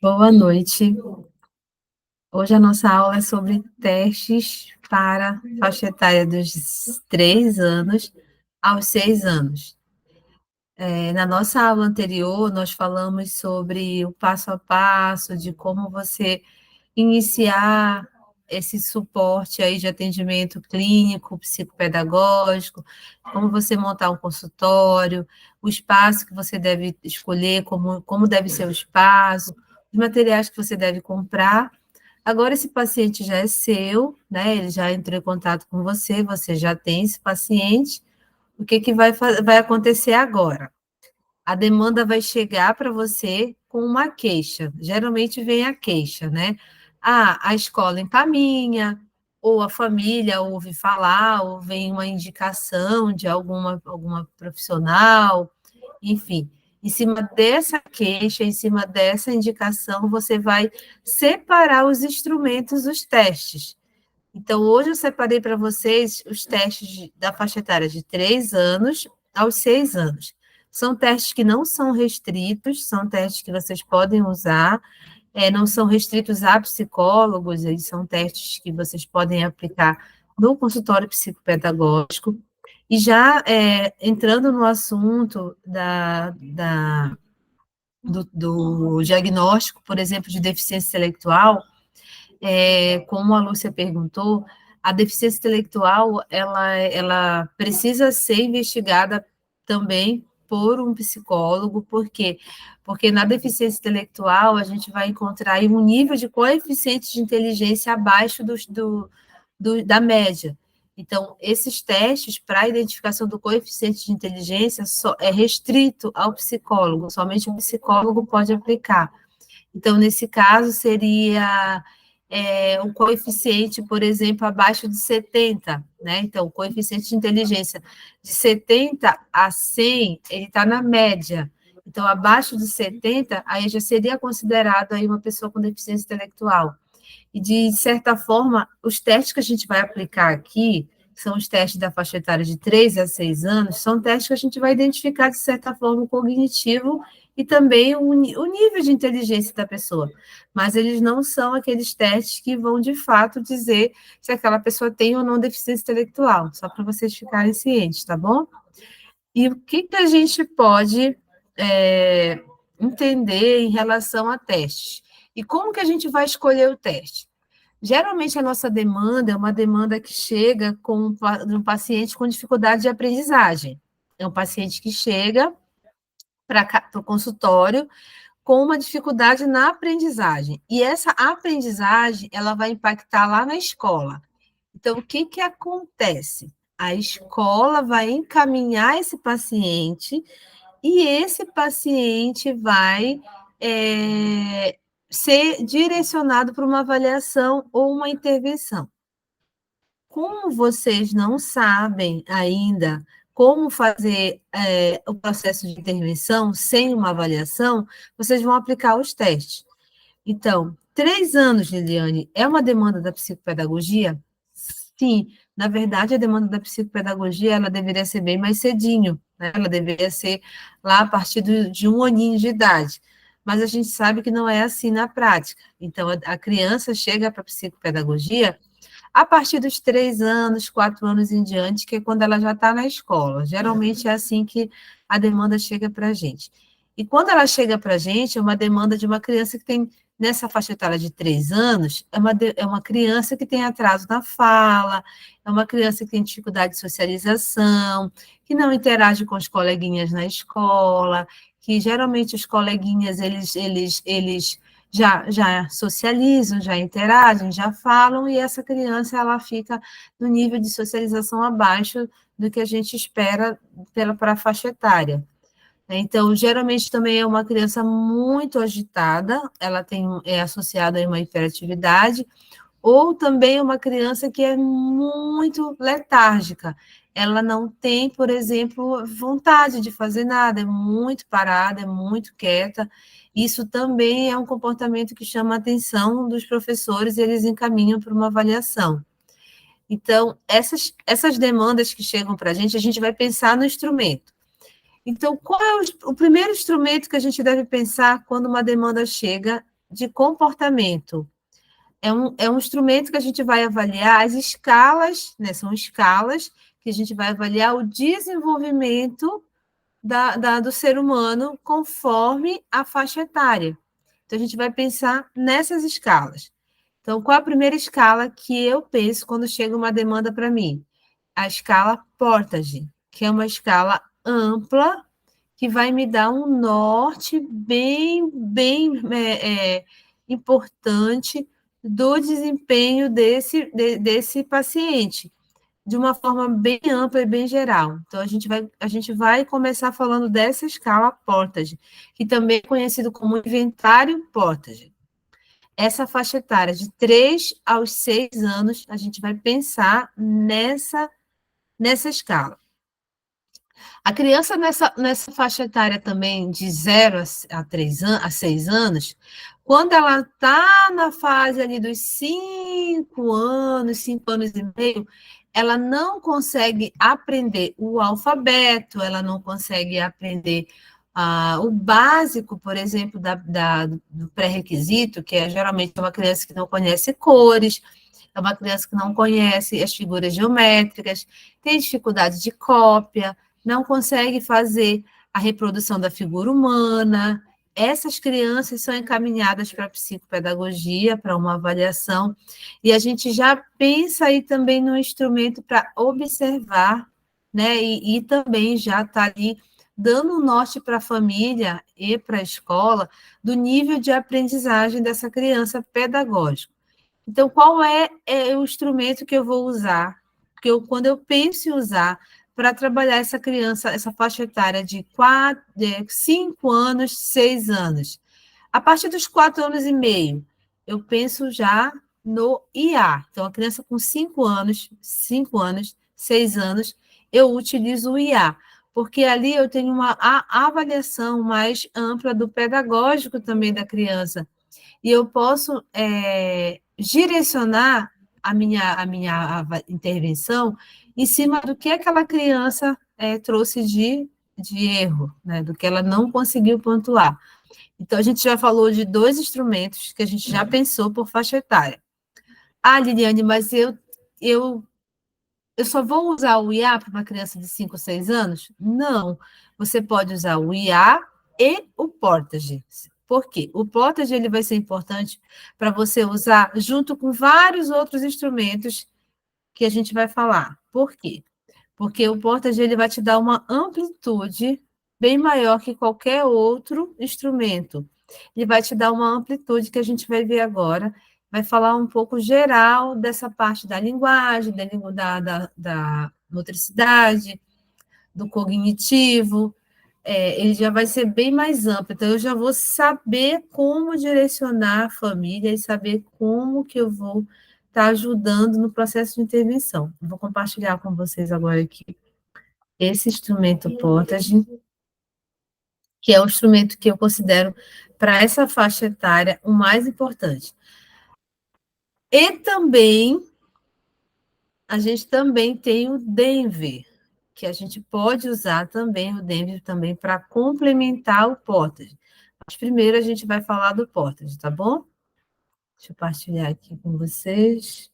Boa noite. Hoje a nossa aula é sobre testes para faixa etária dos 3 anos aos 6 anos. Na nossa aula anterior, nós falamos sobre o passo a passo de como você iniciar esse suporte aí de atendimento clínico, psicopedagógico, como você montar um consultório, o espaço que você deve escolher, como deve ser o espaço, os materiais que você deve comprar. Agora esse paciente já é seu, né? Ele já entrou em contato com você, você já tem esse paciente. O que vai acontecer agora? A demanda vai chegar para você com uma queixa. Geralmente vem a queixa, né? Ah, a escola encaminha, ou a família ouve falar, ou vem uma indicação de alguma profissional, enfim. Em cima dessa queixa, em cima dessa indicação, você vai separar os instrumentos dos testes. Então, hoje eu separei para vocês os testes da faixa etária de 3 anos aos 6 anos. São testes que não são restritos, são testes que vocês podem usar, não são restritos a psicólogos, eles são testes que vocês podem aplicar no consultório psicopedagógico. E já entrando no assunto do diagnóstico, por exemplo, de deficiência intelectual, como a Lúcia perguntou, a deficiência intelectual, ela precisa ser investigada também por um psicólogo, por quê? Porque na deficiência intelectual a gente vai encontrar aí um nível de coeficiente de inteligência abaixo da média. Então, esses testes para a identificação do coeficiente de inteligência é restrito ao psicólogo, somente o psicólogo pode aplicar. Então, nesse caso, seria um coeficiente, por exemplo, abaixo de 70, né? Então, o coeficiente de inteligência de 70 a 100, ele está na média. Então, abaixo de 70, aí já seria considerado aí uma pessoa com deficiência intelectual. E, de certa forma, os testes que a gente vai aplicar aqui, que são os testes da faixa etária de 3 a 6 anos, são testes que a gente vai identificar, de certa forma, o cognitivo e também o nível de inteligência da pessoa. Mas eles não são aqueles testes que vão, de fato, dizer se aquela pessoa tem ou não deficiência intelectual, só para vocês ficarem cientes, tá bom? E o que a gente pode entender em relação a testes? E como que a gente vai escolher o teste? Geralmente, a nossa demanda é uma demanda que chega com um paciente com dificuldade de aprendizagem. É um paciente que chega para o consultório com uma dificuldade na aprendizagem. E essa aprendizagem, ela vai impactar lá na escola. Então, o que acontece? A escola vai encaminhar esse paciente e esse paciente vai ser direcionado para uma avaliação ou uma intervenção. Como vocês não sabem ainda como fazer o processo de intervenção sem uma avaliação, vocês vão aplicar os testes. Então, 3 anos, Liliane, é uma demanda da psicopedagogia? Sim, na verdade, a demanda da psicopedagogia, ela deveria ser bem mais cedinho, né? Ela deveria ser lá a partir de 1 aninho de idade, mas a gente sabe que não é assim na prática. Então, a criança chega para a psicopedagogia a partir dos 3 anos, 4 anos em diante, que é quando ela já está na escola. Geralmente é assim que a demanda chega para a gente. E quando ela chega para a gente, é uma demanda de uma criança que tem, nessa faixa etária de 3 anos, é uma criança que tem atraso na fala, é uma criança que tem dificuldade de socialização, que não interage com os coleguinhas na escola, que geralmente os coleguinhas, eles já socializam, já interagem, já falam, e essa criança ela fica no nível de socialização abaixo do que a gente espera para a faixa etária. Então, geralmente também é uma criança muito agitada, ela é associada a uma hiperatividade, ou também uma criança que é muito letárgica. Ela não tem, por exemplo, vontade de fazer nada, é muito parada, é muito quieta. Isso também é um comportamento que chama a atenção dos professores e eles encaminham para uma avaliação. Então, essas demandas que chegam para a gente vai pensar no instrumento. Então, qual é o primeiro instrumento que a gente deve pensar quando uma demanda chega de comportamento? É um instrumento que a gente vai avaliar as escalas, né? São escalas que a gente vai avaliar o desenvolvimento do ser humano conforme a faixa etária. Então, a gente vai pensar nessas escalas. Então, qual a primeira escala que eu penso quando chega uma demanda para mim? A escala Portage, que é uma escala ampla que vai me dar um norte bem importante do desempenho desse paciente, de uma forma bem ampla e bem geral. Então, a gente vai começar falando dessa escala Portage, que também é conhecido como inventário Portage. Essa faixa etária de 3 aos 6 anos, a gente vai pensar nessa escala. A criança nessa faixa etária também de 0 a 6 anos, quando ela está na fase ali dos 5 anos e meio, ela não consegue aprender o alfabeto, ela não consegue aprender o básico, por exemplo, do pré-requisito, que é geralmente uma criança que não conhece cores, é uma criança que não conhece as figuras geométricas, tem dificuldade de cópia, não consegue fazer a reprodução da figura humana. Essas crianças são encaminhadas para a psicopedagogia, para uma avaliação, e a gente já pensa aí também no instrumento para observar, né? E também já está ali dando um norte para a família e para a escola do nível de aprendizagem dessa criança pedagógica. Então, qual é o instrumento que eu vou usar? Porque quando eu penso em usar para trabalhar essa criança, essa faixa etária de 5 anos, 6 anos, a partir dos 4 anos e meio, eu penso já no IA. Então, a criança com 5 anos, 6 anos, eu utilizo o IA, porque ali eu tenho uma avaliação mais ampla do pedagógico também da criança e eu posso direcionar a minha intervenção em cima do que aquela criança trouxe de erro, né? Do que ela não conseguiu pontuar. Então, a gente já falou de 2 instrumentos que a gente já pensou por faixa etária. Ah, Liliane, mas eu só vou usar o IA para uma criança de 5 ou 6 anos? Não. Você pode usar o IA e o Portage. Por quê? O Portage ele vai ser importante para você usar junto com vários outros instrumentos que a gente vai falar. Por quê? Porque o Portage ele vai te dar uma amplitude bem maior que qualquer outro instrumento. Ele vai te dar uma amplitude que a gente vai ver agora, vai falar um pouco geral dessa parte da linguagem, da motricidade, do cognitivo, ele já vai ser bem mais amplo. Então, eu já vou saber como direcionar a família e saber como que eu vou estar ajudando no processo de intervenção. Eu vou compartilhar com vocês agora aqui esse instrumento Portage, que é o instrumento que eu considero para essa faixa etária o mais importante. E também, a gente também tem o Denver, que a gente pode usar também o Denver também para complementar o Portage. Mas primeiro a gente vai falar do Portage, tá bom? Deixa eu partilhar aqui com vocês.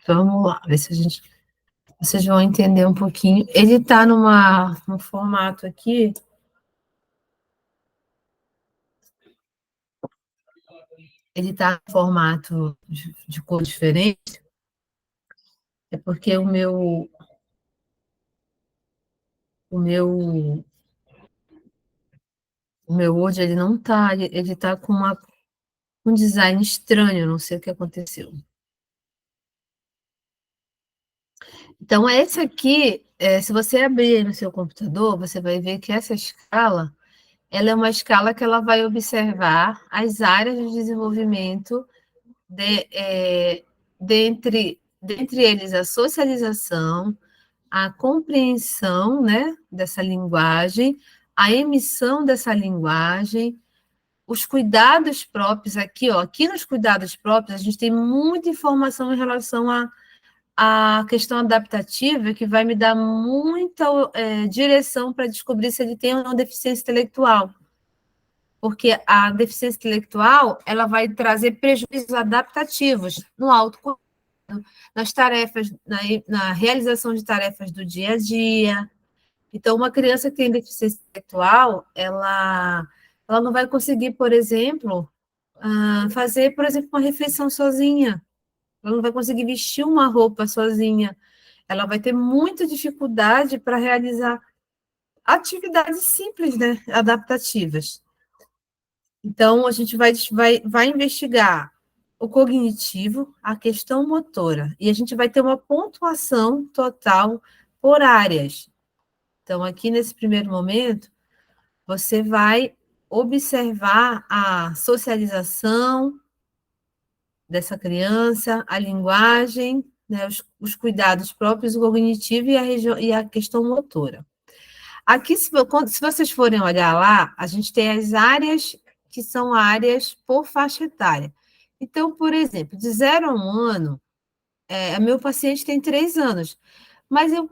Vamos lá, ver se vocês vão entender um pouquinho. Ele está num formato aqui. Ele está em formato de cor diferente. É porque o meu Word ele não está, ele está com um design estranho, não sei o que aconteceu. Então, esse aqui, se você abrir no seu computador, você vai ver que essa escala, ela é uma escala que ela vai observar as áreas de desenvolvimento dentre eles a socialização, a compreensão, né, dessa linguagem, a emissão dessa linguagem, os cuidados próprios aqui, ó, aqui nos cuidados próprios, a gente tem muita informação em relação à questão adaptativa, que vai me dar muita direção para descobrir se ele tem ou não deficiência intelectual. Porque a deficiência intelectual, ela vai trazer prejuízos adaptativos no autocuidado, nas tarefas, na realização de tarefas do dia a dia. Então, uma criança que tem deficiência intelectual, ela não vai conseguir, por exemplo, fazer, por exemplo, uma refeição sozinha. Ela não vai conseguir vestir uma roupa sozinha. Ela vai ter muita dificuldade para realizar atividades simples, né, adaptativas. Então, a gente vai investigar o cognitivo, a questão motora, e a gente vai ter uma pontuação total por áreas. Então, aqui nesse primeiro momento, você vai observar a socialização dessa criança, a linguagem, né, os cuidados próprios, o cognitivo e a questão motora. Aqui, se vocês forem olhar lá, a gente tem as áreas que são áreas por faixa etária. Então, por exemplo, de 0 a 1 ano, meu paciente tem 3 anos, mas eu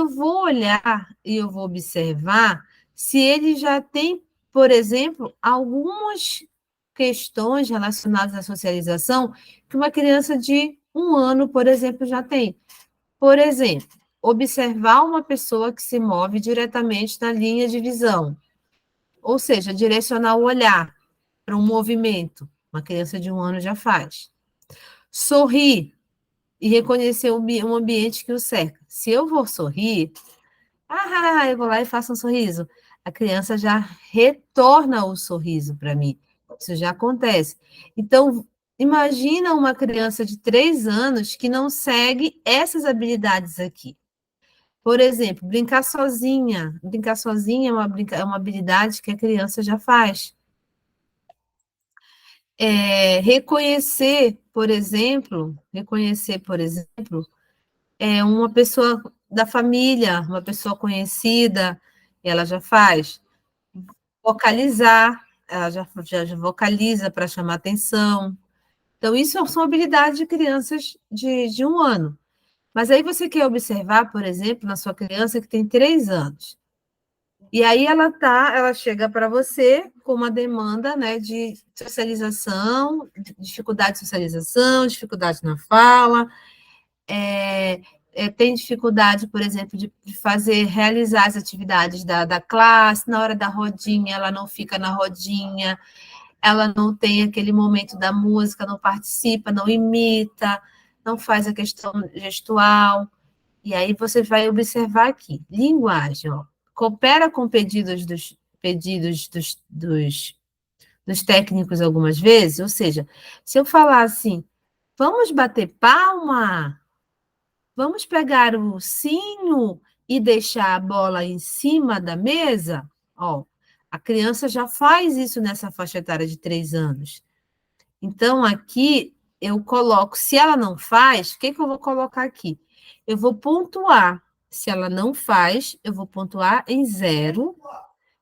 vou olhar e eu vou observar se ele já tem, por exemplo, algumas questões relacionadas à socialização que uma criança de 1 ano, por exemplo, já tem. Por exemplo, observar uma pessoa que se move diretamente na linha de visão, ou seja, direcionar o olhar para um movimento. Uma criança de 1 ano já faz. Sorrir e reconhecer o ambiente que o cerca. Se eu vou sorrir, eu vou lá e faço um sorriso. A criança já retorna o sorriso para mim. Isso já acontece. Então, imagina uma criança de 3 anos que não segue essas habilidades aqui. Por exemplo, brincar sozinha. Brincar sozinha é uma habilidade que a criança já faz. Reconhecer, por exemplo, uma pessoa da família, uma pessoa conhecida, ela já faz. Vocalizar, ela já vocaliza para chamar atenção. Então, isso são habilidades de crianças de 1 ano. Mas aí você quer observar, por exemplo, na sua criança que tem 3 anos. E aí ela chega para você com uma demanda, né, de socialização, dificuldade de socialização, dificuldade na fala, tem dificuldade, por exemplo, de realizar as atividades da classe, na hora da rodinha, ela não fica na rodinha, ela não tem aquele momento da música, não participa, não imita, não faz a questão gestual. E aí você vai observar aqui, linguagem, ó, coopera com dos técnicos algumas vezes, ou seja, se eu falar assim, vamos bater palma, vamos pegar o ursinho e deixar a bola em cima da mesa, ó, a criança já faz isso nessa faixa etária de 3 anos. Então, aqui eu coloco, se ela não faz, o que eu vou colocar aqui? Eu vou pontuar. Se ela não faz, eu vou pontuar em 0.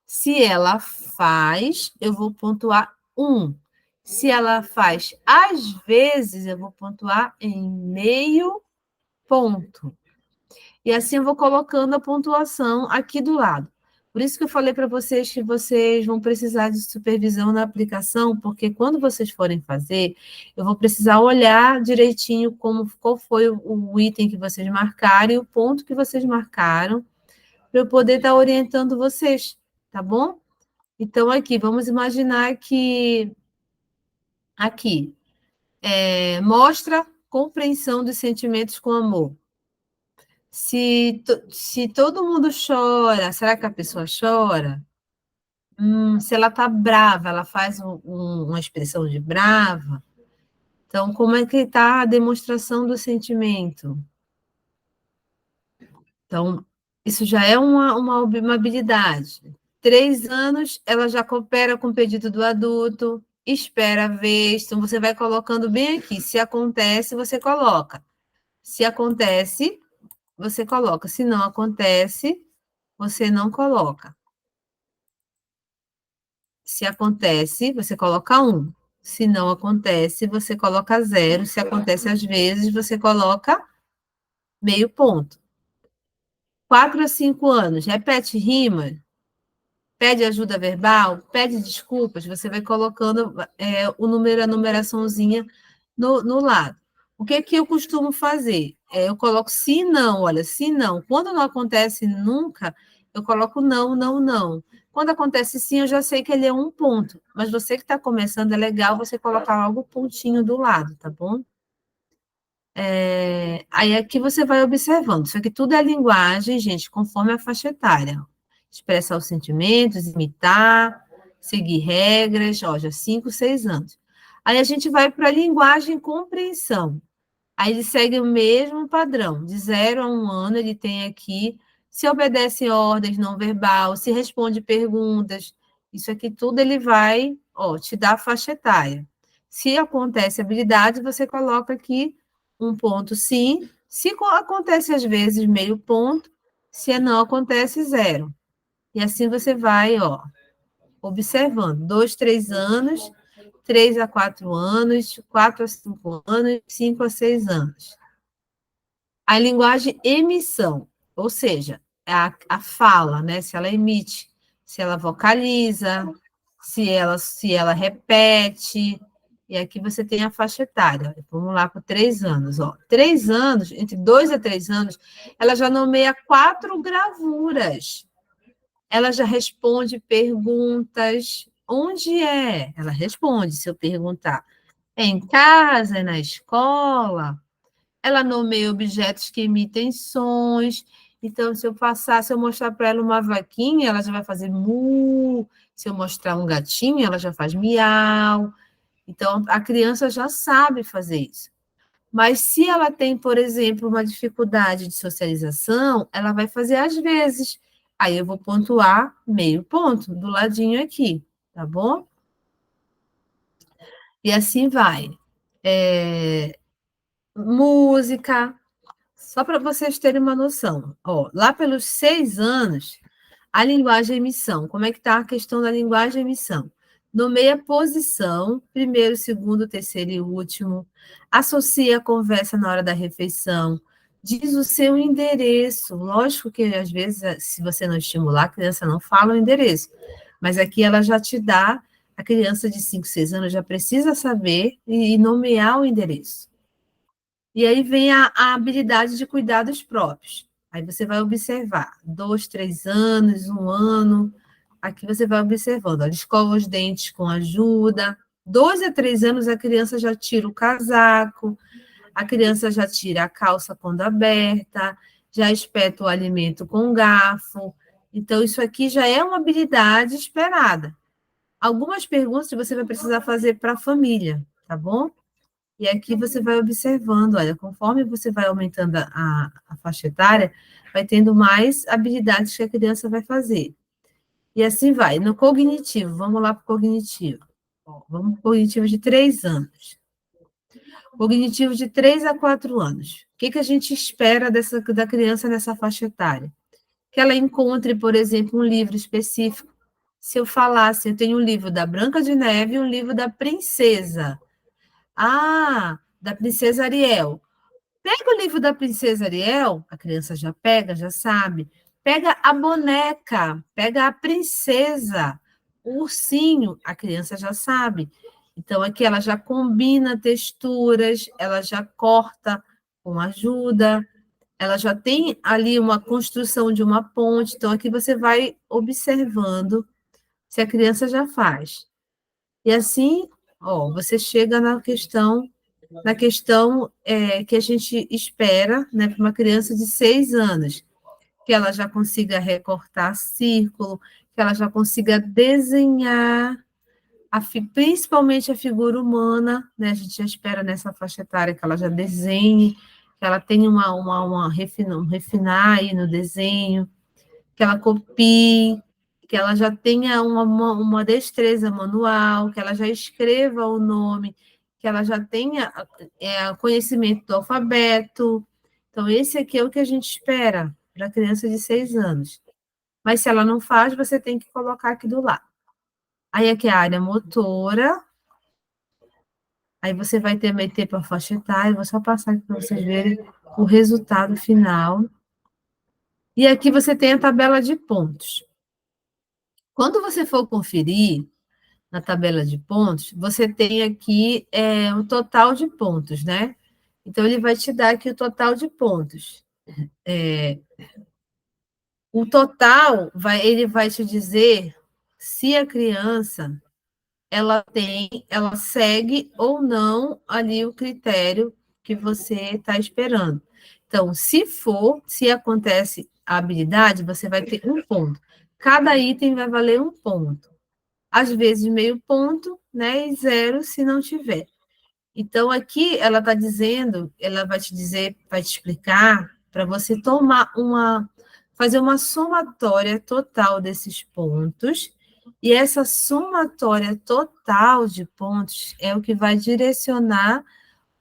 Se ela faz, eu vou pontuar 1. Se ela faz às vezes, eu vou pontuar em meio ponto. E assim eu vou colocando a pontuação aqui do lado. Por isso que eu falei para vocês que vocês vão precisar de supervisão na aplicação, porque quando vocês forem fazer, eu vou precisar olhar direitinho qual foi o item que vocês marcaram e o ponto que vocês marcaram, para eu poder estar orientando vocês, tá bom? Então, aqui, vamos imaginar que aqui mostra compreensão dos sentimentos com amor. Se todo mundo chora, será que a pessoa chora? Se ela está brava, ela faz uma expressão de brava. Então, como é que está a demonstração do sentimento? Então, isso já é uma habilidade. 3 anos, ela já coopera com o pedido do adulto. espera a vez. Então, você vai colocando bem aqui. Se acontece, você coloca. Se acontece, você coloca. Se não acontece, você não coloca. Se acontece, você coloca 1. Se não acontece, você coloca 0. Se acontece às vezes, você coloca meio ponto. 4 a 5 anos, repete rima, pede ajuda verbal, pede desculpas, você vai colocando o número, a numeraçãozinha no lado. O que que eu costumo fazer? Eu coloco se não, olha, se não. Quando não acontece nunca, eu coloco não, não, não. Quando acontece sim, eu já sei que ele é um ponto. Mas você que está começando, é legal você colocar logo o pontinho do lado, tá bom? Aí aqui você vai observando. Isso aqui tudo é linguagem, gente, conforme a faixa etária. Expressar os sentimentos, imitar, seguir regras, ó, já 5, 6 anos. Aí a gente vai para a linguagem compreensão. Aí ele segue o mesmo padrão, de 0 a 1 ano, ele tem aqui, se obedece ordens não verbal, se responde perguntas, isso aqui tudo ele vai, ó, te dar a faixa etária. Se acontece habilidade, você coloca aqui um ponto sim, se acontece às vezes meio ponto, se não acontece zero. E assim você vai, ó, observando, 2, 3 anos, 3 a 4 anos, 4 a 5 anos, 5 a 6 anos. A linguagem emissão, ou seja, a fala, né? Se ela emite, se ela vocaliza, se ela repete. E aqui você tem a faixa etária. Vamos lá para 3 anos. Ó. 3 anos, entre 2 a 3 anos, ela já nomeia 4 gravuras. Ela já responde perguntas. Onde é? Ela responde, se eu perguntar. É em casa, é na escola? Ela nomeia objetos que emitem sons. Então, se eu mostrar para ela uma vaquinha, ela já vai fazer mu. Se eu mostrar um gatinho, ela já faz miau. Então, a criança já sabe fazer isso. Mas se ela tem, por exemplo, uma dificuldade de socialização, ela vai fazer às vezes. Aí eu vou pontuar meio ponto do ladinho aqui, tá bom? E assim vai. Música, só para vocês terem uma noção. Ó, lá pelos 6 anos, a linguagem emissão. Como é que está a questão da linguagem emissão? Nomeia posição, primeiro, segundo, terceiro e último. Associa a conversa na hora da refeição. Diz o seu endereço. Lógico que, às vezes, se você não estimular, a criança não fala o endereço. Mas aqui ela já te dá, a criança de 5, 6 anos já precisa saber e nomear o endereço. E aí vem a habilidade de cuidados próprios. Aí você vai observar, 2, 3 anos, 1 ano, aqui você vai observando, ó, escova os dentes com ajuda, 2 a 3 anos a criança já tira o casaco, a criança já tira a calça quando aberta, já espeta o alimento com garfo, então isso aqui já é uma habilidade esperada. Algumas perguntas você vai precisar fazer para a família, tá bom? E aqui você vai observando, olha, conforme você vai aumentando a faixa etária, vai tendo mais habilidades que a criança vai fazer. E assim vai. No cognitivo, vamos lá para o cognitivo. Vamos para o cognitivo de 3 anos. Cognitivo de 3 a 4 anos. O que, que a gente espera da criança nessa faixa etária? Que ela encontre, por exemplo, um livro específico. Se eu falasse, eu tenho um livro da Branca de Neve e um livro da Princesa. Ah, da Princesa Ariel. Pega o livro da Princesa Ariel, a criança já pega, já sabe. Pega a boneca, pega a princesa, o ursinho, a criança já sabe. Então, aqui ela já combina texturas, ela já corta com ajuda, ela já tem ali uma construção de uma ponte. Então, aqui você vai observando se a criança já faz. E assim, ó, você chega na questão que a gente espera, né, para uma criança de 6 anos, que ela já consiga recortar círculo, que ela já consiga desenhar, principalmente a figura humana, né, a gente já espera nessa faixa etária que ela já desenhe, que ela tenha um refinar aí no desenho, que ela copie, que ela já tenha uma destreza manual, que ela já escreva o nome, que ela já tenha conhecimento do alfabeto. Então, esse aqui é o que a gente espera para a criança de 6 anos. Mas se ela não faz, você tem que colocar aqui do lado. Aí aqui é a área motora. Aí você vai ter meter para faixa etária, vou só passar aqui para vocês verem o resultado final. E aqui você tem a tabela de pontos. Quando você for conferir na tabela de pontos, você tem aqui o total de pontos, né? Então, ele vai te dar aqui o total de pontos. O total, ele vai te dizer se a criança ela segue ou não ali o critério que você está esperando. Então, se acontece a habilidade, você vai ter um ponto. Cada item vai valer um ponto. Às vezes, meio ponto, né? E 0 se não tiver. Então, aqui ela está dizendo, ela vai te dizer, vai te explicar para você fazer uma somatória total desses pontos, e essa somatória total de pontos é o que vai direcionar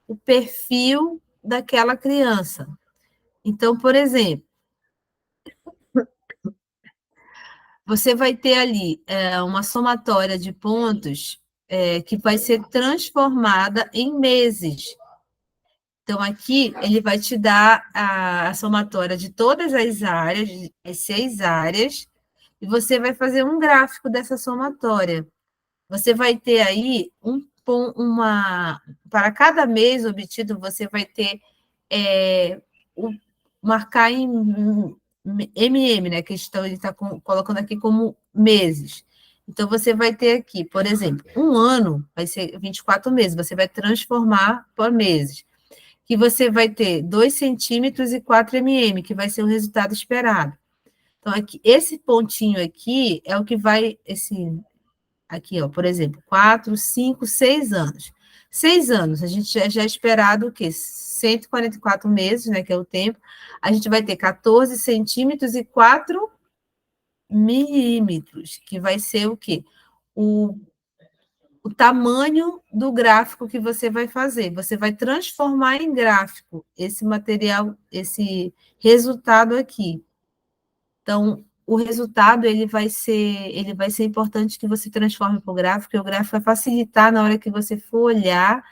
o perfil daquela criança. Então, por exemplo, você vai ter ali uma somatória de pontos que vai ser transformada em meses. Então, aqui ele vai te dar a somatória de todas as áreas, as 6 áreas, e você vai fazer um gráfico dessa somatória. Você vai ter aí para cada mês obtido, você vai ter marcar em MM, né? Que ele está colocando aqui como meses. Então, você vai ter aqui, por exemplo, um ano vai ser 24 meses, você vai transformar por meses que você vai ter 2 centímetros e 4 mm, que vai ser o resultado esperado. Então, aqui, esse pontinho aqui é o que vai, aqui, ó, por exemplo, 4, 5, 6 anos. 6 anos, a gente já é esperado o quê? 144 meses, né, que é o tempo. A gente vai ter 14 centímetros e 4 milímetros, que vai ser o quê? O tamanho do gráfico que você vai fazer. Você vai transformar em gráfico esse material, esse resultado aqui. Então, o resultado ele vai ser importante que você transforme para o gráfico, porque o gráfico vai facilitar na hora que você for olhar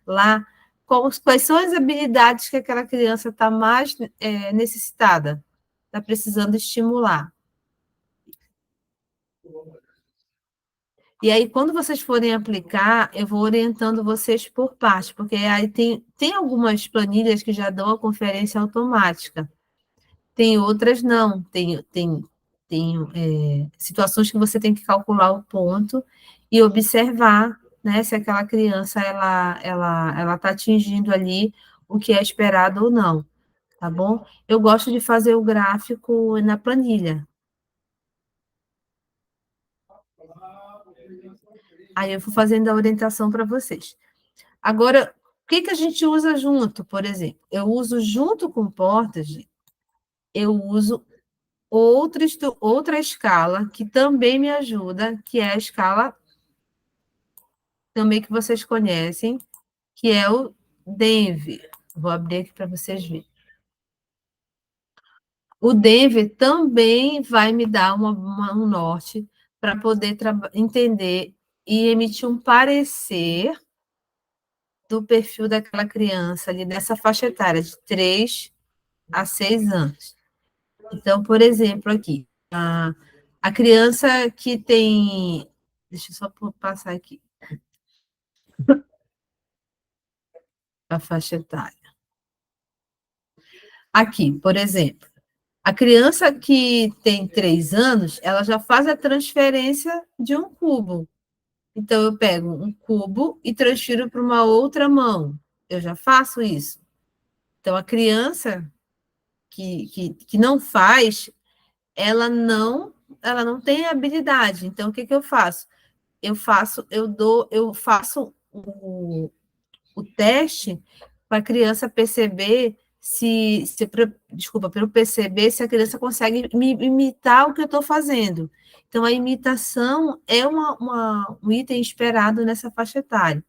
lá quais são as habilidades que aquela criança está mais necessitada, está precisando estimular. E aí, quando vocês forem aplicar, eu vou orientando vocês por parte, porque aí tem algumas planilhas que já dão a conferência automática, tem outras não, tem situações que você tem que calcular o ponto e observar, né, se aquela criança ela está atingindo ali o que é esperado ou não, tá bom? Eu gosto de fazer o gráfico na planilha. Aí eu vou fazendo a orientação para vocês. Agora, o que a gente usa junto, por exemplo? Eu uso junto com portas, eu uso outra escala que também me ajuda, que é a escala também que vocês conhecem, que é o Denver. Vou abrir aqui para vocês verem. O Denver também vai me dar um norte para poder entender e emitir um parecer do perfil daquela criança ali nessa faixa etária de 3 a 6 anos. Então, por exemplo, aqui, a criança que tem. Deixa eu só passar aqui a faixa etária. Aqui, por exemplo, a criança que tem 3 anos, ela já faz a transferência de um cubo. Então, eu pego um cubo e transfiro para uma outra mão. Eu já faço isso. Então, a criança que não faz, ela não tem habilidade. Então, o que eu faço? Eu faço o teste para a criança perceber desculpa, para eu perceber se a criança consegue imitar o que eu estou fazendo. Então, a imitação é um item esperado nessa faixa etária.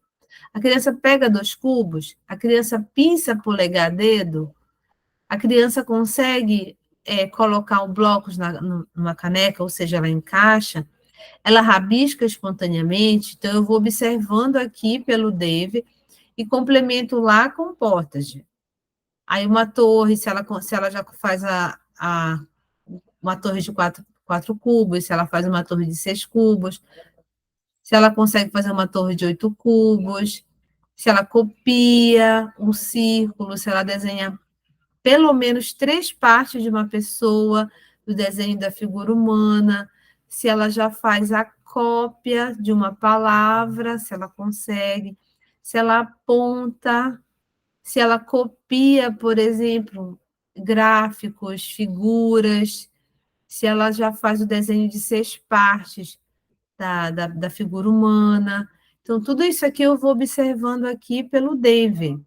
A criança pega 2 cubos, a criança pinça polegar dedo, a criança consegue colocar um blocos numa caneca, ou seja, ela encaixa, ela rabisca espontaneamente, então eu vou observando aqui pelo Dave e complemento lá com portas. Aí uma torre, se ela já faz uma torre de quatro cubos, se ela faz uma torre de 6 cubos, se ela consegue fazer uma torre de 8 cubos, se ela copia um círculo, se ela desenha pelo menos 3 partes de uma pessoa, do desenho da figura humana, se ela já faz a cópia de uma palavra, se ela consegue, se ela aponta, se ela copia, por exemplo, gráficos, figuras, se ela já faz o desenho de 6 partes da figura humana. Então, tudo isso aqui eu vou observando aqui pelo Dave,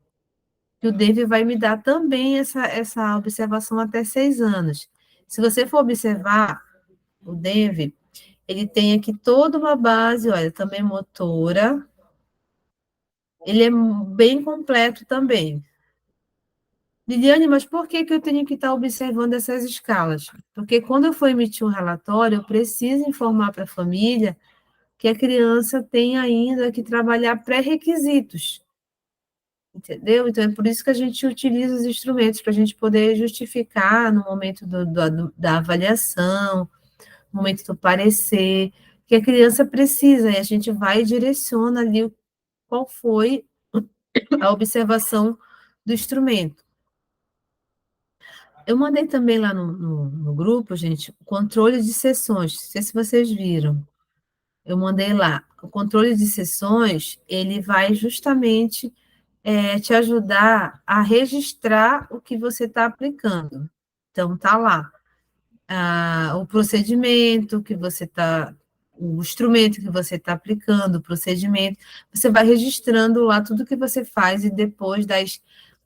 que o Dave vai me dar também essa observação até 6 anos. Se você for observar o Dave, ele tem aqui toda uma base, olha, também motora, ele é bem completo também. Liliane, mas por que eu tenho que estar observando essas escalas? Porque quando eu for emitir um relatório, eu preciso informar para a família que a criança tem ainda que trabalhar pré-requisitos, entendeu? Então, é por isso que a gente utiliza os instrumentos, para a gente poder justificar no momento da avaliação, no momento do parecer, que a criança precisa, e a gente vai e direciona ali qual foi a observação do instrumento. Eu mandei também lá no grupo, gente, o controle de sessões, não sei se vocês viram. Eu mandei lá. O controle de sessões, ele vai justamente te ajudar a registrar o que você está aplicando. Então, tá lá. O procedimento que você está, o instrumento que você está aplicando, o procedimento, você vai registrando lá tudo que você faz e depois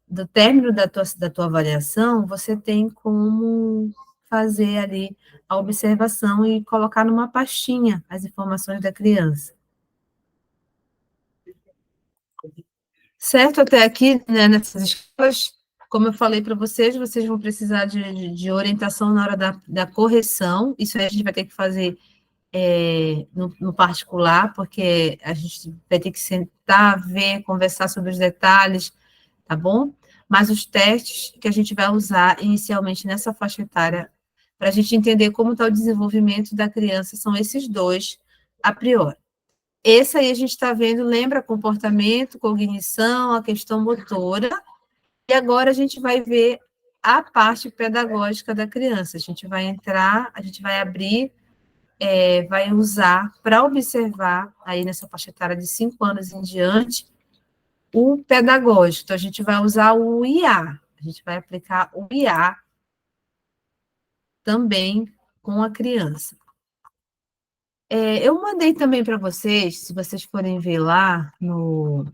do término da tua avaliação, você tem como fazer ali a observação e colocar numa pastinha as informações da criança. Certo até aqui, né, nessas escolas, como eu falei para vocês vão precisar de orientação na hora da correção, isso aí a gente vai ter que fazer no particular, porque a gente vai ter que sentar, ver, conversar sobre os detalhes, tá bom? Mas os testes que a gente vai usar inicialmente nessa faixa etária, para a gente entender como está o desenvolvimento da criança, são esses dois, a priori. Esse aí a gente está vendo, lembra comportamento, cognição, a questão motora, e agora a gente vai ver a parte pedagógica da criança. A gente vai entrar, a gente vai abrir, vai usar para observar, aí nessa faixa etária de 5 anos em diante, o pedagógico. Então, a gente vai usar o IA, a gente vai aplicar o IA também com a criança. Eu mandei também para vocês, se vocês forem ver lá no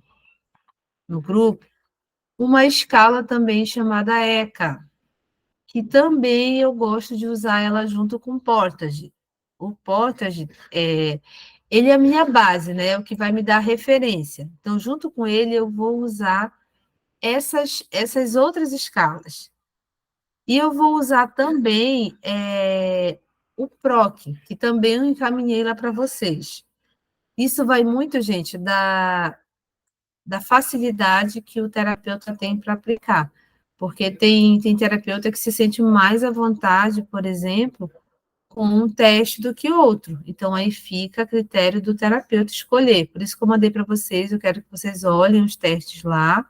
grupo, uma escala também chamada ECA, que também eu gosto de usar ela junto com o Portage. O Portage, ele é a minha base, né? É o que vai me dar referência. Então, junto com ele, eu vou usar essas outras escalas. E eu vou usar também o PROC, que também eu encaminhei lá para vocês. Isso vai muito, gente, da facilidade que o terapeuta tem para aplicar. Porque tem terapeuta que se sente mais à vontade, por exemplo, com um teste do que outro. Então, aí fica a critério do terapeuta escolher. Por isso que eu mandei para vocês, eu quero que vocês olhem os testes lá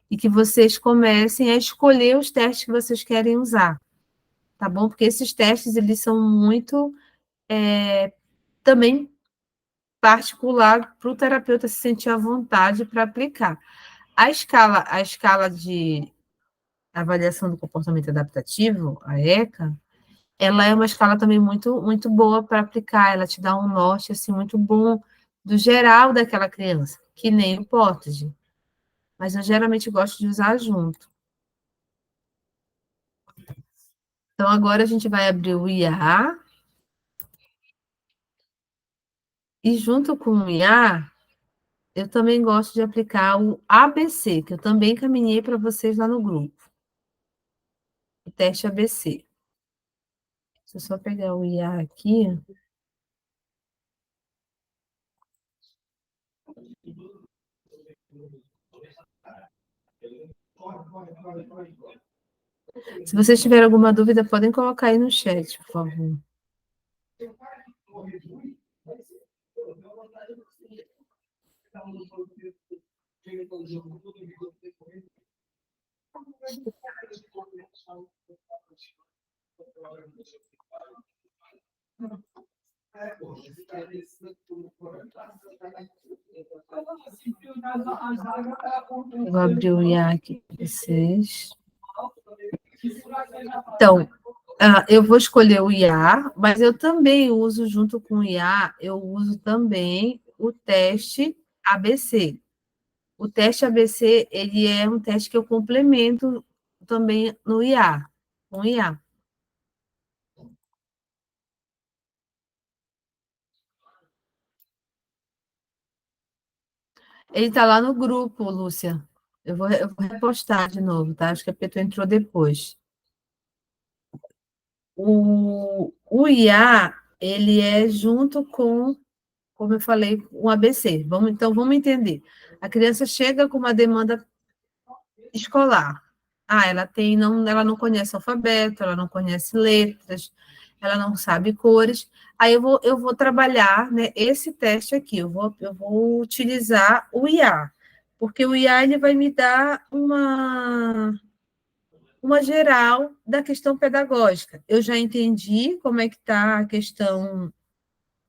e que vocês comecem a escolher os testes que vocês querem usar, tá bom? Porque esses testes, eles são muito também particular para o terapeuta se sentir à vontade para aplicar. A escala de avaliação do comportamento adaptativo, a ECA, ela é uma escala também muito, muito boa para aplicar, ela te dá um norte, assim, muito bom do geral daquela criança, que nem o Portage, mas eu geralmente gosto de usar junto. Então, agora a gente vai abrir o IA, e junto com o IA, eu também gosto de aplicar o ABC, que eu também caminhei para vocês lá no grupo, o teste ABC. Deixa eu só pegar o IA aqui. Se vocês tiverem alguma dúvida, podem colocar aí no chat, por favor. Vou abrir o IA aqui para vocês. Então, eu vou escolher o IA, mas eu também uso, junto com o IA, eu uso também o teste ABC. O teste ABC, ele é um teste que eu complemento também no IA, com o IA. Ele está lá no grupo, Lúcia. Eu vou repostar de novo, tá? Acho que a Petro entrou depois. O IA, ele é junto com, como eu falei, um ABC. Então, vamos entender. A criança chega com uma demanda escolar. Ela não conhece alfabeto, ela não conhece letras, ela não sabe cores. Aí eu vou trabalhar, né, esse teste aqui, eu vou utilizar o IA, porque o IA ele vai me dar uma geral da questão pedagógica. Eu já entendi como é que está a questão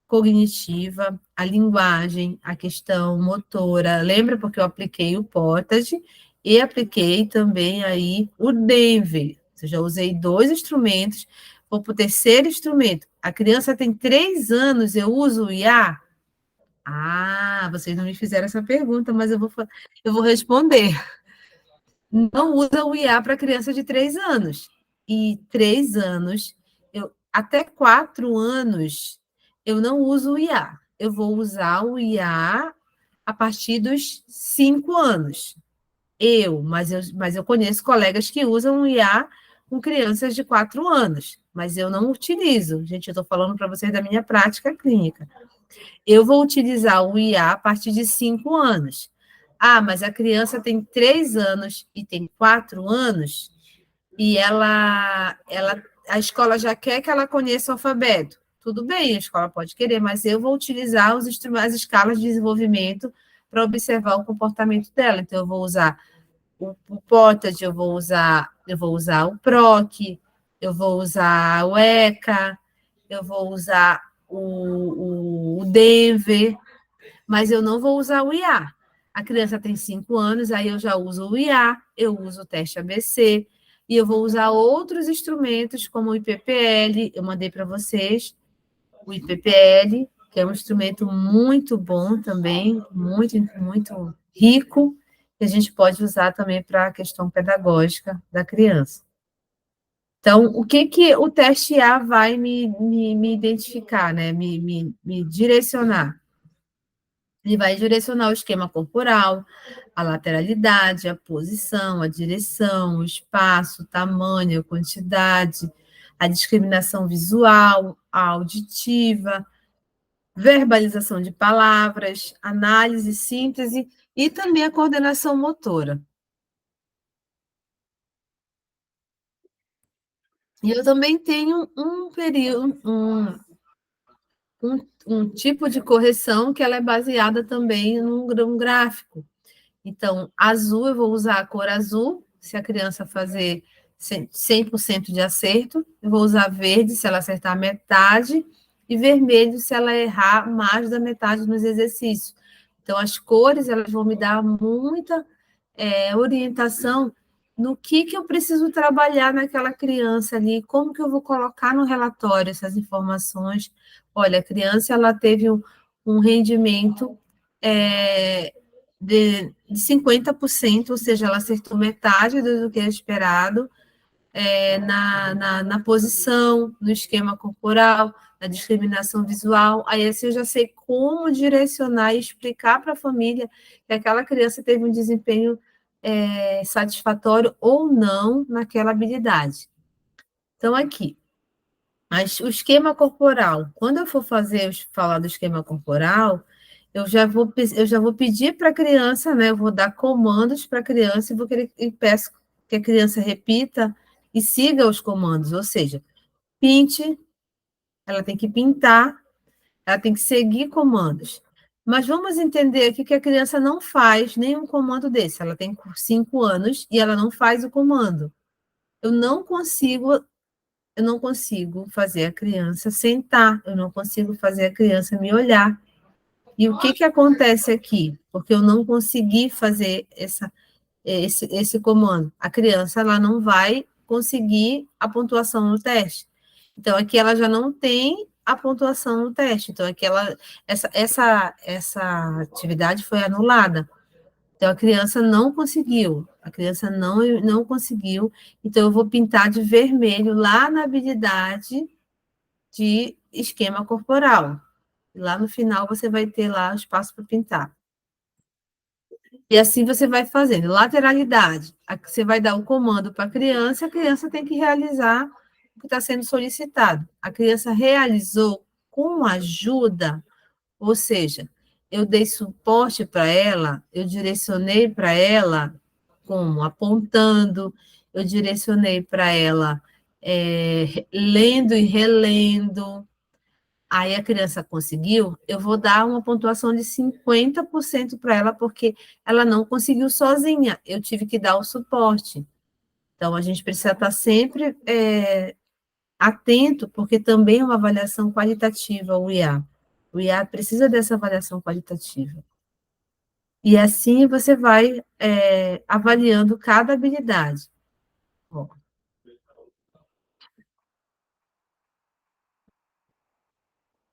cognitiva, a linguagem, a questão motora. Lembra porque eu apliquei o Portage e apliquei também aí o Denver. Ou seja, eu usei dois instrumentos. Vou para o terceiro instrumento. A criança tem 3 anos, eu uso o IA? Ah, vocês não me fizeram essa pergunta, mas eu vou responder. Não usa o IA para criança de 3 anos. E 3 anos, até 4 anos, eu não uso o IA. Eu vou usar o IA a partir dos 5 anos. Mas eu conheço colegas que usam o IA com crianças de 4 anos, mas eu não utilizo. Gente, eu estou falando para vocês da minha prática clínica. Eu vou utilizar o IA a partir de 5 anos. Ah, mas a criança tem 3 anos e tem 4 anos, e a escola já quer que ela conheça o alfabeto. Tudo bem, a escola pode querer, mas eu vou utilizar as escalas de desenvolvimento para observar o comportamento dela. Então, eu vou usar o Portage, eu vou usar o PROC, eu vou usar o ECA, eu vou usar o Denver, mas eu não vou usar o IA. A criança tem 5 anos, aí eu já uso o IA, eu uso o teste ABC, e eu vou usar outros instrumentos, como o IPPL, eu mandei para vocês, o IPPL, que é um instrumento muito bom também, muito, muito rico, que a gente pode usar também para a questão pedagógica da criança. Então, o que o teste A vai me identificar, né? Me direcionar? Ele vai direcionar o esquema corporal, a lateralidade, a posição, a direção, o espaço, o tamanho, a quantidade, a discriminação visual, a auditiva, verbalização de palavras, análise, síntese e também a coordenação motora. E eu também tenho um período, um tipo de correção que ela é baseada também num gráfico. Então, azul, eu vou usar a cor azul, se a criança fazer 100% de acerto. Eu vou usar verde, se ela acertar metade, e vermelho, se ela errar mais da metade nos exercícios. Então, as cores, elas vão me dar muita orientação no que eu preciso trabalhar naquela criança ali, como que eu vou colocar no relatório essas informações. Olha, a criança, ela teve um rendimento de 50%, ou seja, ela acertou metade do que é esperado, na posição, no esquema corporal, na discriminação visual. Aí assim eu já sei como direcionar e explicar para a família que aquela criança teve um desempenho satisfatório ou não naquela habilidade. Então, aqui, mas o esquema corporal, quando eu for falar do esquema corporal, eu já vou pedir para a criança, né? Eu vou dar comandos para a criança e peço que a criança repita e siga os comandos, ou seja, pinte, ela tem que pintar, ela tem que seguir comandos. Mas vamos entender aqui que a criança não faz nenhum comando desse. Ela tem 5 anos e ela não faz o comando. Eu não consigo eu não consigo fazer a criança sentar, eu não consigo fazer a criança me olhar. E o que, que acontece aqui? Porque eu não consegui fazer esse comando. A criança ela não vai conseguir a pontuação no teste. Então, aqui ela já não tem a pontuação no teste. Então, aqui essa atividade foi anulada. Então, a criança não conseguiu. A criança não conseguiu. Então, eu vou pintar de vermelho lá na habilidade de esquema corporal. Lá no final, você vai ter lá o espaço para pintar. E assim você vai fazendo. Lateralidade. Você vai dar o comando para a criança tem que realizar o que está sendo solicitado. A criança realizou com ajuda, ou seja, eu dei suporte para ela, eu direcionei para ela como apontando, eu direcionei para ela lendo e relendo. Aí a criança conseguiu, eu vou dar uma pontuação de 50% para ela, porque ela não conseguiu sozinha, eu tive que dar o suporte. Então, a gente precisa estar sempre atento, porque também é uma avaliação qualitativa, o IA. O IA precisa dessa avaliação qualitativa. E assim você vai avaliando cada habilidade. Ó,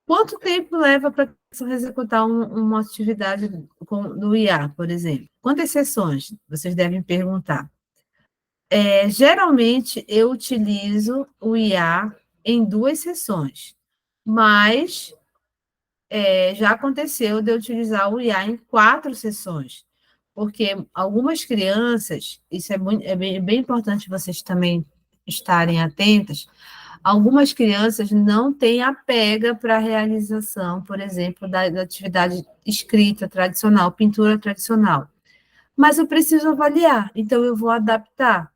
quanto tempo leva para executar uma atividade do IA, por exemplo? Quantas sessões? Vocês devem perguntar. Geralmente, eu utilizo o IA em 2 sessões, mas já aconteceu de eu utilizar o IA em 4 sessões, porque algumas crianças, isso bem importante vocês também estarem atentas, algumas crianças não têm a pega para a realização, por exemplo, da atividade escrita tradicional, pintura tradicional. Mas eu preciso avaliar, então eu vou adaptar.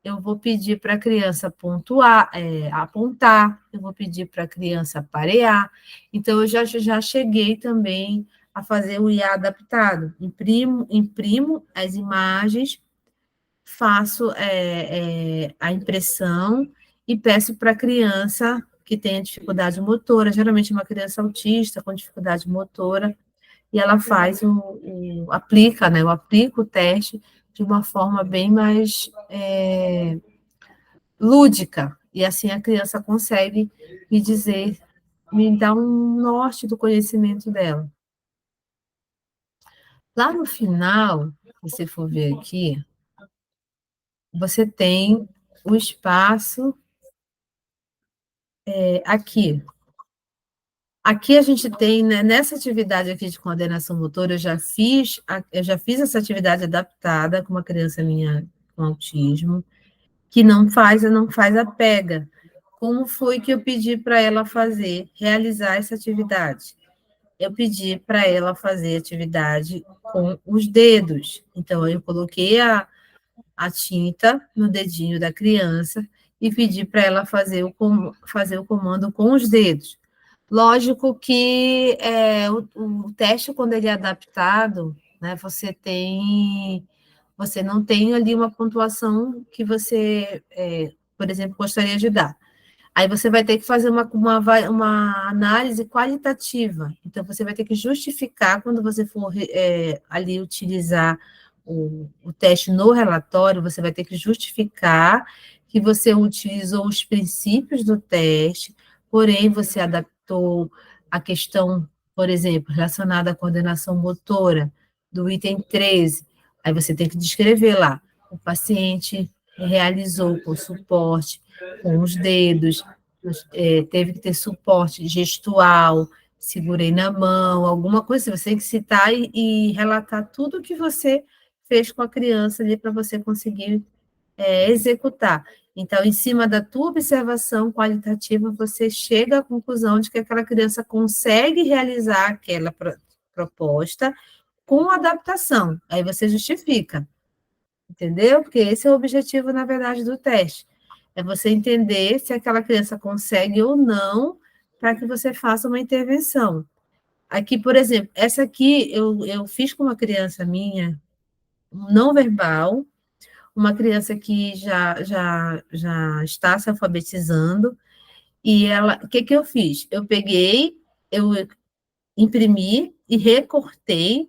Eu vou pedir para a criança pontuar, apontar, eu vou pedir para a criança parear. Então, eu já cheguei também a fazer o IA adaptado. Imprimo as imagens, faço a impressão e peço para a criança que tenha dificuldade motora, geralmente uma criança autista com dificuldade motora, e ela faz aplica, né? Eu aplico o teste de uma forma bem mais lúdica, e assim a criança consegue me dizer, me dar um norte do conhecimento dela. Lá no final, se você for ver aqui, você tem o espaço aqui. Aqui a gente tem, né, nessa atividade aqui de coordenação motora, eu já fiz essa atividade adaptada com uma criança minha com autismo, que não faz a pega. Como foi que eu pedi para ela realizar essa atividade? Eu pedi para ela fazer atividade com os dedos. Então, eu coloquei a tinta no dedinho da criança e pedi para ela fazer o comando com os dedos. Lógico que o teste, quando ele é adaptado, né, você não tem ali uma pontuação que você, por exemplo, gostaria de dar. Aí você vai ter que fazer uma análise qualitativa. Então, você vai ter que justificar, quando você for ali utilizar o teste no relatório, você vai ter que justificar que você utilizou os princípios do teste, porém, você adaptou a questão, por exemplo, relacionada à coordenação motora, do item 13. Aí você tem que descrever lá. O paciente realizou com suporte, com os dedos, teve que ter suporte gestual, segurei na mão, alguma coisa, você tem que citar e relatar tudo que você fez com a criança ali para você conseguir executar. Então, em cima da tua observação qualitativa, você chega à conclusão de que aquela criança consegue realizar aquela proposta com adaptação. Aí você justifica, entendeu? Porque esse é o objetivo, na verdade, do teste. É você entender se aquela criança consegue ou não para que você faça uma intervenção. Aqui, por exemplo, essa aqui eu fiz com uma criança minha, não verbal, uma criança que já está se alfabetizando, e ela, o que que eu fiz? Eu imprimi e recortei,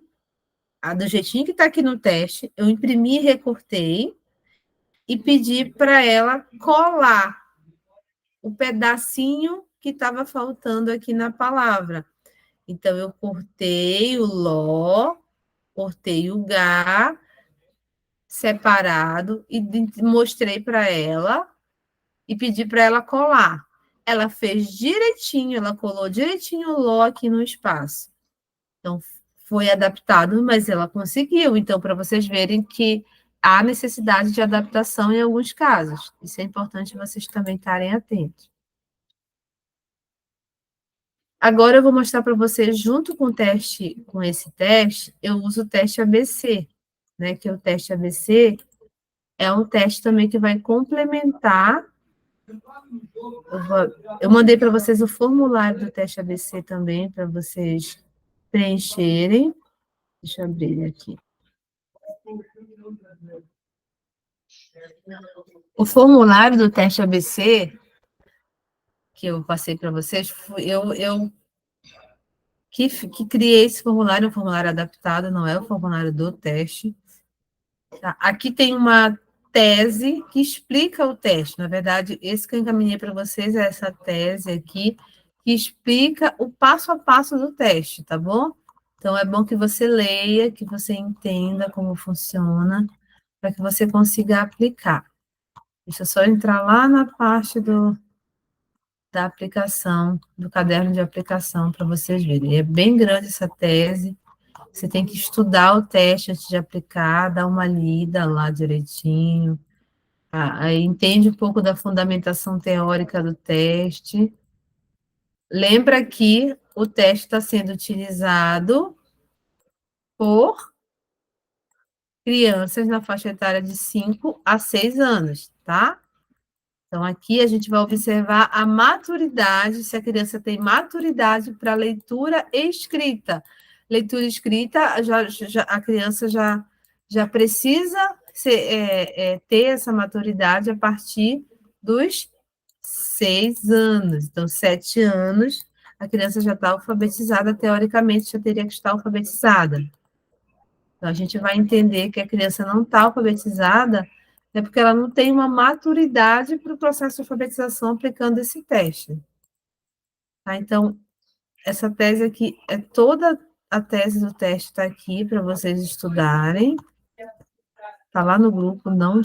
do jeitinho que está aqui no teste, eu imprimi e recortei, e pedi para ela colar o pedacinho que estava faltando aqui na palavra. Então, eu cortei o ló, cortei o gá separado e mostrei para ela e pedi para ela colar. Ela fez direitinho, ela colou direitinho o ló aqui no espaço. Então, foi adaptado, mas ela conseguiu. Então, para vocês verem que há necessidade de adaptação em alguns casos. Isso é importante vocês também estarem atentos. Agora eu vou mostrar para vocês, junto com o teste, com esse teste, eu uso o teste ABC, né? Que o teste ABC é um teste também que vai complementar. Eu mandei para vocês o formulário do teste ABC também, para vocês preencherem. Deixa eu abrir ele aqui. O formulário do teste ABC, que eu passei para vocês, eu que criei esse formulário, é um formulário adaptado, não é o formulário do teste. Tá? Aqui tem uma tese que explica o teste. Na verdade, esse que eu encaminhei para vocês é essa tese aqui, que explica o passo a passo do teste, tá bom? Então, é bom que você leia, que você entenda como funciona, para que você consiga aplicar. Deixa eu só entrar lá na parte da aplicação, do caderno de aplicação, para vocês verem. É bem grande essa tese, você tem que estudar o teste antes de aplicar, dar uma lida lá direitinho, aí entende um pouco da fundamentação teórica do teste. Lembra que o teste está sendo utilizado por crianças na faixa etária de 5 a 6 anos, tá? Então, aqui a gente vai observar a maturidade, se a criança tem maturidade para leitura e escrita. Leitura e escrita, a criança já precisa ter essa maturidade a partir dos 6 anos. Então, 7 anos, a criança já está alfabetizada, teoricamente já teria que estar alfabetizada. Então, a gente vai entender que a criança não está alfabetizada é porque ela não tem uma maturidade para o processo de alfabetização aplicando esse teste. Tá? Então, essa tese aqui, toda a tese do teste está aqui para vocês estudarem. Está lá no grupo, não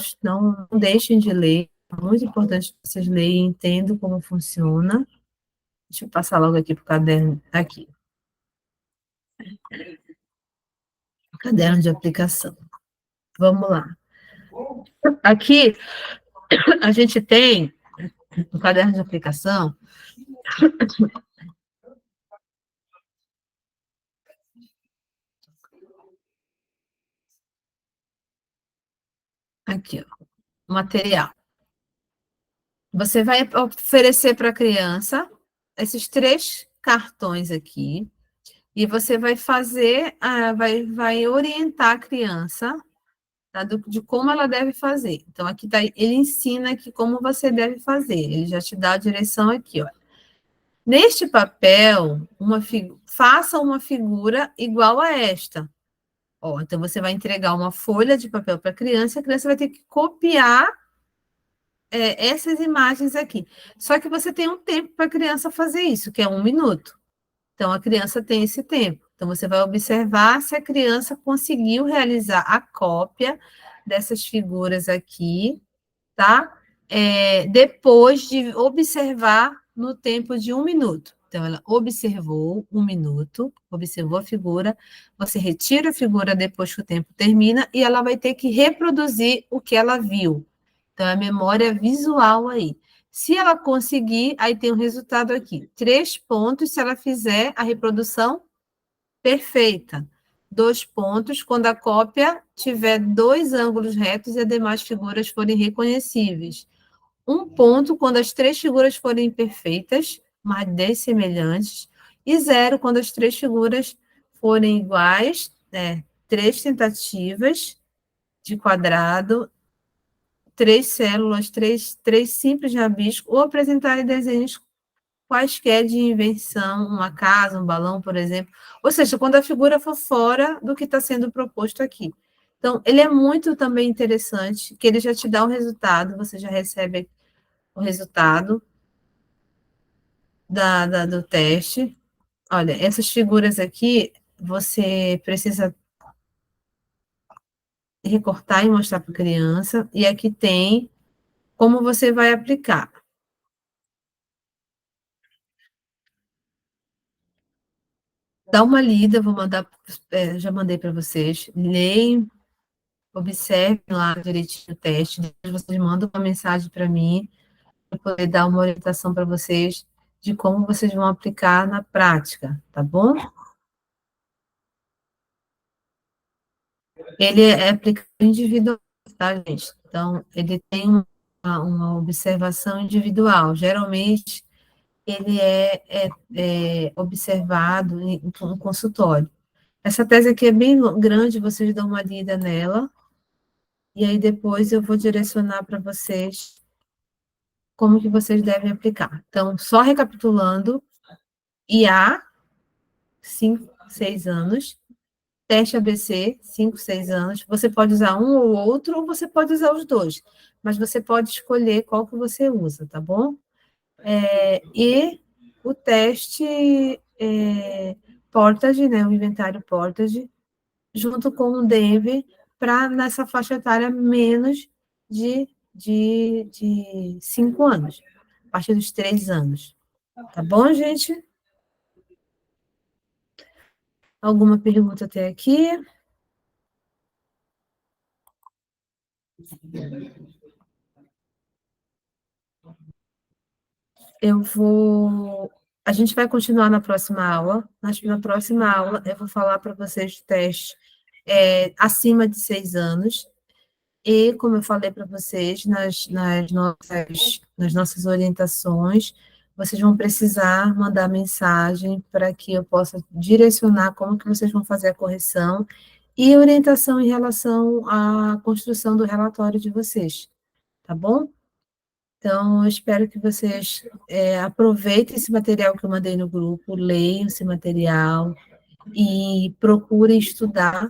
deixem de ler. É muito importante que vocês leiam e entendam como funciona. Deixa eu passar logo aqui para o caderno. Aqui. O caderno de aplicação. Vamos lá. Aqui, a gente tem no caderno de aplicação. Aqui, ó, material. Você vai oferecer para a criança esses 3 cartões aqui, e você vai fazer, vai orientar a criança, tá, de como ela deve fazer. Então, aqui tá, ele ensina aqui como você deve fazer, ele já te dá a direção aqui, ó. Neste papel, faça uma figura igual a esta. Ó, então, você vai entregar uma folha de papel para a criança vai ter que copiar essas imagens aqui. Só que você tem um tempo para a criança fazer isso, que é 1 minuto. Então, a criança tem esse tempo. Então, você vai observar se a criança conseguiu realizar a cópia dessas figuras aqui tá? Depois de observar no tempo de 1 minuto. Então, ela observou 1 minuto, observou a figura, você retira a figura depois que o tempo termina e ela vai ter que reproduzir o que ela viu. Então, é a memória visual aí. Se ela conseguir, aí tem o resultado aqui. 3 pontos se ela fizer a reprodução perfeita. 2 pontos quando a cópia tiver 2 ângulos retos e as demais figuras forem reconhecíveis. 1 ponto quando as 3 figuras forem perfeitas, mas dessemelhantes. E 0 quando as 3 figuras forem iguais, 3 tentativas de quadrado, 3 células, três simples rabiscos, ou apresentarem desenhos quaisquer de invenção, uma casa, um balão, por exemplo. Ou seja, quando a figura for fora do que está sendo proposto aqui. Então, ele é muito também interessante, que ele já te dá o resultado, você já recebe o resultado do teste. Olha, essas figuras aqui, você precisa recortar e mostrar para a criança, e aqui tem como você vai aplicar. Dá uma lida, vou mandar, já mandei para vocês, leem, observem lá direitinho o teste, depois vocês mandam uma mensagem para mim, para poder dar uma orientação para vocês de como vocês vão aplicar na prática, tá bom? Ele é aplicado individual, tá, gente? Então, ele tem uma observação individual. Geralmente, ele é observado em um consultório. Essa tese aqui é bem grande, vocês dão uma lida nela, e aí depois eu vou direcionar para vocês como que vocês devem aplicar. Então, só recapitulando, IA, 5, 6 anos, teste ABC, 5, 6 anos, você pode usar um ou outro, ou você pode usar os dois, mas você pode escolher qual que você usa, tá bom? E o teste Portage, né, o inventário Portage, junto com o DEV, para nessa faixa etária menos de 5 anos, a partir dos 3 anos. Tá bom, gente? Alguma pergunta até aqui? Eu vou. A gente vai continuar na próxima aula. Na próxima aula, eu vou falar para vocês de teste acima de 6 anos. E, como eu falei para vocês, nas nossas orientações, vocês vão precisar mandar mensagem para que eu possa direcionar como que vocês vão fazer a correção e orientação em relação à construção do relatório de vocês, tá bom? Então, eu espero que vocês aproveitem esse material que eu mandei no grupo, leiam esse material e procurem estudar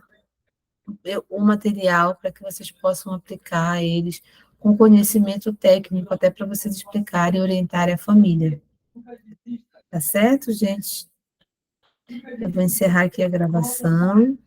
o material para que vocês possam aplicar eles com conhecimento técnico, até para vocês explicarem e orientarem a família. Tá certo, gente? Eu vou encerrar aqui a gravação.